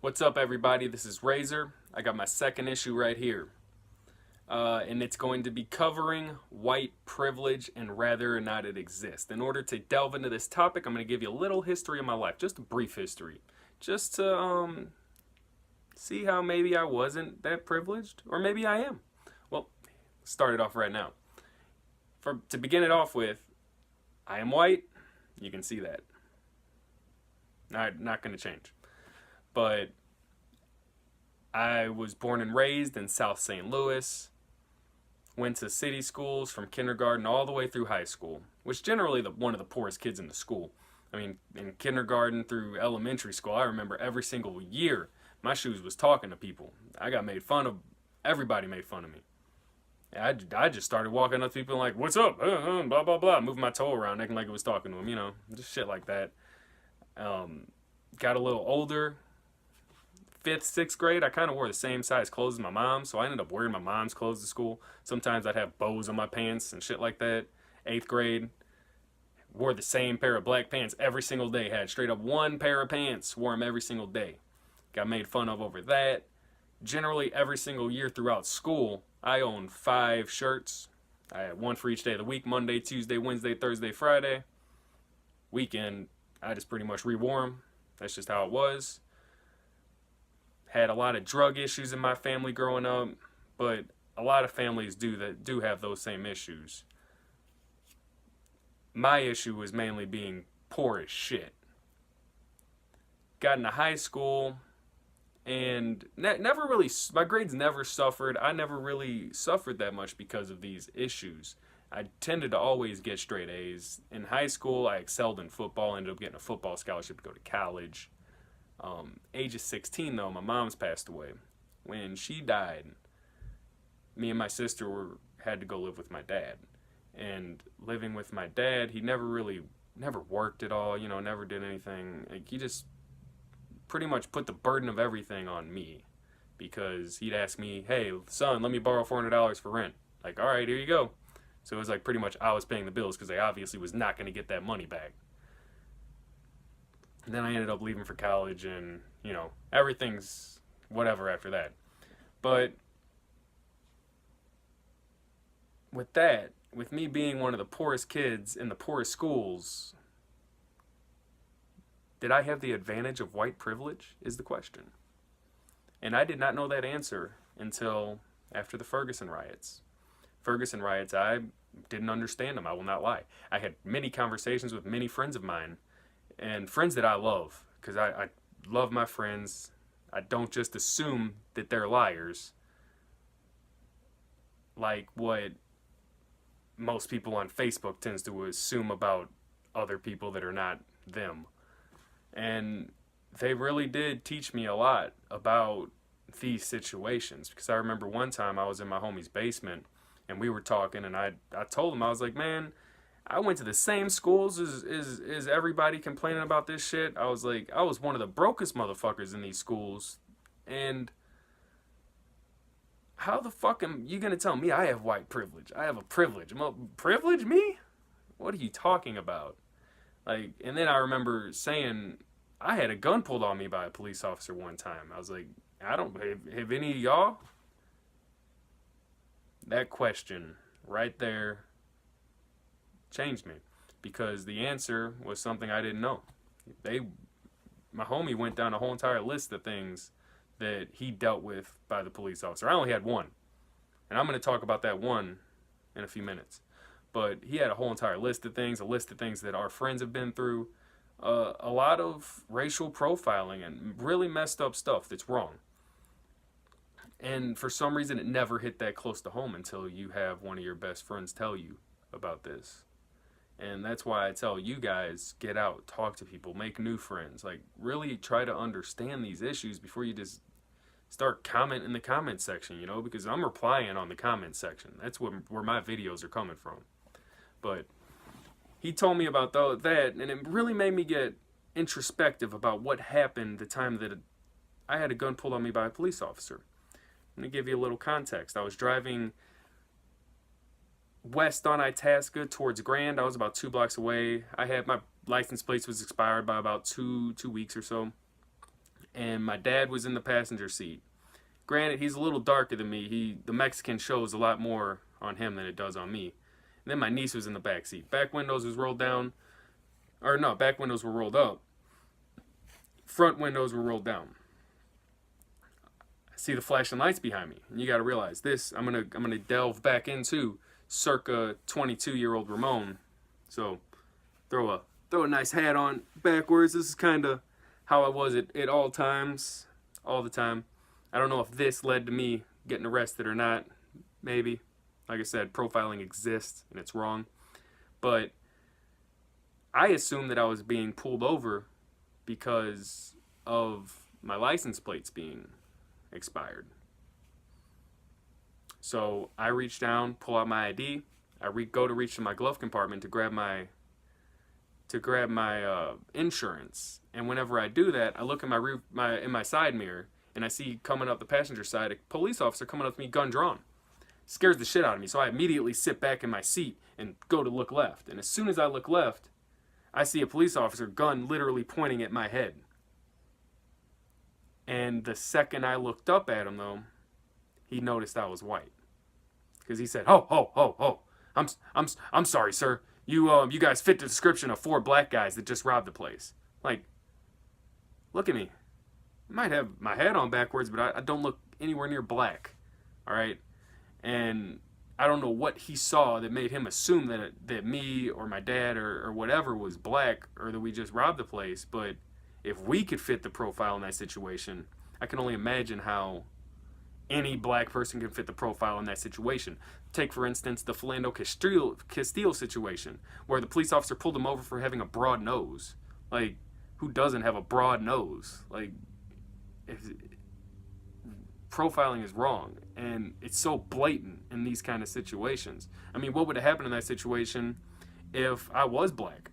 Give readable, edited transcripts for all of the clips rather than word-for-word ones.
What's up, everybody? This is Razor. I got my second issue right here. And it's going to be covering white privilege and whether or not it exists. In order to delve into this topic, I'm going to give you a little history of my life, just a brief history, just to see how maybe I wasn't that privileged, or maybe I am. Well, start it off right now. To begin it off with, I am white. You can see that. Not going to change. But I was born and raised in South St. Louis. Went to city schools from kindergarten all the way through high school, which generally one of the poorest kids in the school. I mean, in kindergarten through elementary school, I remember every single year my shoes was talking to people. I got made fun of. Everybody made fun of me. I just started walking up to people like, "What's up?" Blah blah blah, moving my toe around, acting like it was talking to them. Just shit like that. Got a little older. 5th, 6th grade, I kind of wore the same size clothes as my mom, so I ended up wearing my mom's clothes to school. Sometimes I'd have bows on my pants and shit like that. 8th grade, wore the same pair of black pants every single day. Had straight up one pair of pants, wore them every single day. Got made fun of over that. Generally, every single year throughout school, I owned 5 shirts. I had one for each day of the week: Monday, Tuesday, Wednesday, Thursday, Friday. Weekend, I just pretty much rewore them. That's just how it was. Had a lot of drug issues in my family growing up, but a lot of families do have those same issues. My issue was mainly being poor as shit. Got into high school, and never really, my grades never suffered. I never really suffered that much because of these issues. I tended to always get straight A's. In high school, I excelled in football, ended up getting a football scholarship to go to college. Age of 16 though, my mom's passed away. When she died, me and my sister had to go live with my dad. And living with my dad, he never worked at all, never did anything. Like, he just pretty much put the burden of everything on me, because he'd ask me, "Hey son, let me borrow $400 for rent." Like, all right, here you go. So it was like pretty much I was paying the bills, because I obviously was not going to get that money back. And then I ended up leaving for college, and, everything's whatever after that. But with me being one of the poorest kids in the poorest schools, did I have the advantage of white privilege, is the question. And I did not know that answer until after the Ferguson riots. I didn't understand them, I will not lie. I had many conversations with many friends of mine, and friends that I love, because I love my friends. I don't just assume that they're liars, like what most people on Facebook tends to assume about other people that are not them. And they really did teach me a lot about these situations, because I remember one time I was in my homie's basement, and we were talking, and I told him, I was like, "Man, I went to the same schools as everybody complaining about this shit." I was like, I was one of the brokest motherfuckers in these schools. And how the fuck am you gonna tell me I have white privilege? I have a privilege. Privilege me? What are you talking about? Like, and then I remember saying I had a gun pulled on me by a police officer one time. I was like, have any of y'all? That question right there changed me, because the answer was something I didn't know. My homie went down a whole entire list of things that he dealt with by the police officer. I only had one, and I'm going to talk about that one in a few minutes. But he had a whole entire list of things, that our friends have been through, a lot of racial profiling and really messed up stuff that's wrong. And for some reason, it never hit that close to home until you have one of your best friends tell you about this. And that's why I tell you guys, get out, talk to people, make new friends. Like, really try to understand these issues before you just start commenting in the comment section, because I'm replying on the comment section. That's where my videos are coming from. But he told me about that, and it really made me get introspective about what happened the time that I had a gun pulled on me by a police officer. I'm going to give you a little context. I was driving west on Itasca towards Grand. I was about 2 blocks away. I had my license plates was expired by about two weeks or so. and my dad was in the passenger seat. Granted, he's a little darker than me. The Mexican shows a lot more on him than it does on me. And then my niece was in the back seat. Back windows was rolled down, or no, back windows were rolled up. Front windows were rolled down. I see the flashing lights behind me, and you got to realize this. I'm gonna delve back into circa 22-year-old Ramon. So throw a nice hat on backwards. This is kind of how I was at all times, all the time. I don't know if this led to me getting arrested or not. Maybe. Like I said, profiling exists and it's wrong. But I assumed that I was being pulled over because of my license plates being expired. So I reach down, pull out my ID. Go to reach in my glove compartment to grab my insurance. And whenever I do that, I look in my side mirror, and I see coming up the passenger side a police officer coming up to me, gun drawn. Scares the shit out of me, so I immediately sit back in my seat and go to look left. And as soon as I look left, I see a police officer, gun literally pointing at my head. And the second I looked up at him, though, he noticed I was white, because he said, "Oh, I'm sorry, sir. You guys fit the description of 4 black guys that just robbed the place." Like, look at me. I might have my head on backwards, but I don't look anywhere near black. All right, and I don't know what he saw that made him assume that me or my dad or whatever was black, or that we just robbed the place. But if we could fit the profile in that situation, I can only imagine how any black person can fit the profile in that situation. Take, for instance, the Philando Castile situation, where the police officer pulled him over for having a broad nose. Like, who doesn't have a broad nose? Like, profiling is wrong, and it's so blatant in these kind of situations. I mean, what would have happened in that situation if I was black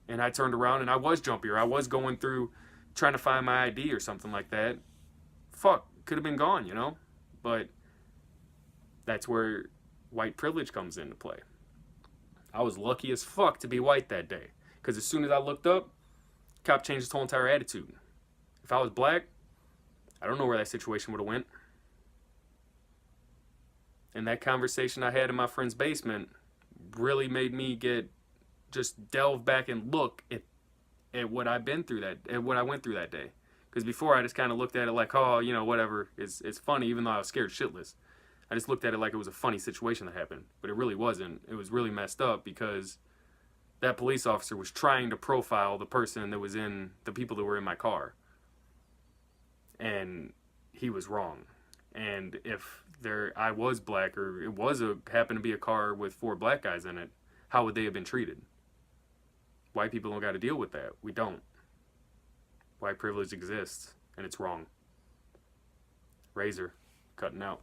and I turned around and I was jumpy, or I was going through trying to find my ID or something like that? Fuck, could have been gone, you know? But that's where white privilege comes into play. I was lucky as fuck to be white that day, because as soon as I looked up, cop changed his whole entire attitude. If I was black, I don't know where that situation would have went. And that conversation I had in my friend's basement really made me just delve back and look at what I've been through at what I went through that day. Because before, I just kind of looked at it like, oh, you know, whatever, it's funny, even though I was scared shitless. I just looked at it like it was a funny situation that happened. But it really wasn't. It was really messed up, because that police officer was trying to profile the person that was in, the people that were in my car. And he was wrong. And if I was black, or it happened to be a car with 4 black guys in it, how would they have been treated? White people don't got to deal with that. We don't. White privilege exists, and it's wrong. Razor, cutting out.